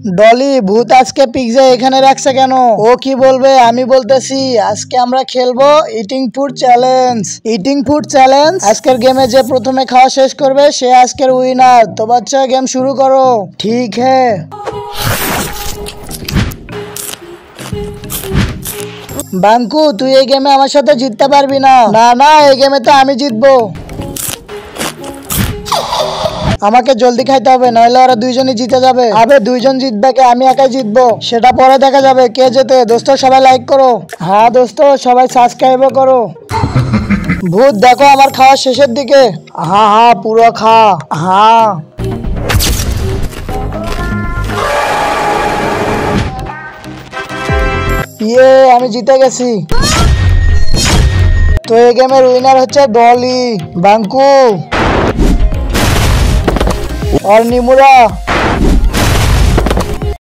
ডলি ভূত আজকে পিজ্জা এখানে রাখছে কেন? ও কি বলবে আমি বলতেছি। আজকে আমরা খেলবো eating food challenge. Eating food challenge আজকের গেমে যে প্রথমে খাওয়া শেষ করবে সে আজকের উইনার। তো বাচ্চা গেম শুরু করো। ঠিক হ্যাঁ। বাঙ্কু তুই এই গেমে আমার সাথে জিততে পারবি না। না না এই গেমে তো আমি জিতবো। আমাকে জলদি খাইতে হবে নইলে ওরা দুইজনই জিতে যাবে। আবে দুইজন জিতবে কে আমি একাই জিতবো সেটা পরে দেখা যাবে কে জেতে। দোস্ত সবাই লাইক করো। হ্যাঁ দোস্ত সবাই সাবস্ক্রাইবও করো। ভূত দেখো আমার খাওয়া শেষের দিকে। হ্যাঁ হ্যাঁ পুরো খা। হ্যাঁ ইয়ে আমি জিতে গেছি। তো এই গেমের উইনার হচ্ছে ডলি, বাঙ্কু और निमुरा।